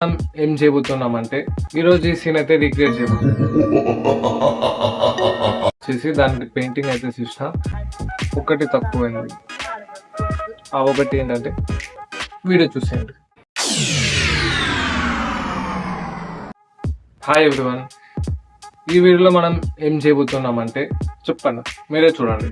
మనం ఏం చేయబోతున్నామంటే ఈరోజు ఈ సీన్ అయితే రీక్రియేట్ చేసి దానికి పెయింటింగ్ అయితే చూసిన ఒకటి తక్కువైంది. ఆ ఒకటి ఏంటంటే వీడియో చూసేయండి. హాయ్ ఎవ్రీవన్, ఈ వీడియోలో మనం ఏం చేయబోతున్నామంటే చెప్పండి, మీరే చూడండి.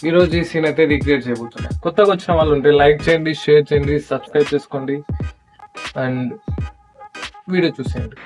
ఈరోజు ఈ సీన్ అయితే రీక్రియేట్ చేయబోతున్నాం. కొత్తగా వచ్చిన వాళ్ళు ఉంటే లైక్ చేయండి, షేర్ చేయండి, సబ్స్క్రైబ్ చేసుకోండి అండ్ వీడియో చూసేయండి.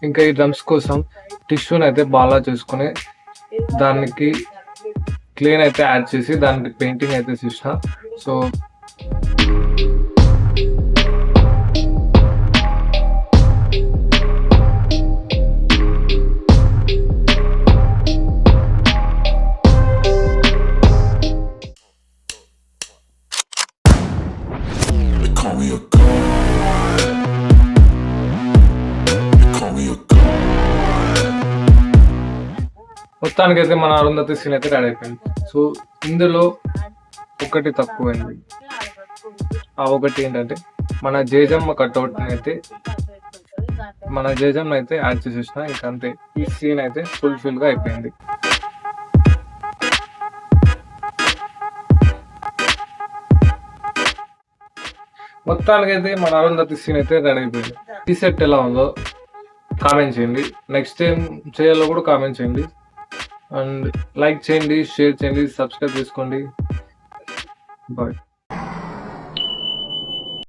ఇంకా ఈ డ్రమ్స్ కోసం టిష్యూని అయితే బాగా చేసుకుని దానికి క్లీన్ అయితే యాడ్ చేసి దానికి పెయింటింగ్ అయితే చేసిన. సో మొత్తానికైతే మన అరుంధతి సీన్ అయితే రెడీ అయిపోయింది. సో ఇందులో ఒకటి తక్కువైంది. ఆ ఒకటి ఏంటంటే మన జేజమ్మ కట్అవుట్ని అయితే యాడ్ చేసేసిన. ఇంకా అంతే, ఈ సీన్ అయితే ఫుల్ఫిల్గా అయిపోయింది. మొత్తానికైతే మన అరుంధతి సీన్ అయితే రెడీ అయిపోయింది. ఈ సెట్ ఎలా ఉందో కామెంట్ చేయండి. నెక్స్ట్ టైం చేయాలో కూడా కామెంట్ చేయండి. అండ్ లైక్ చేయండి, షేర్ చేయండి, సబ్స్క్రైబ్ చేసుకోండి. బాయ్.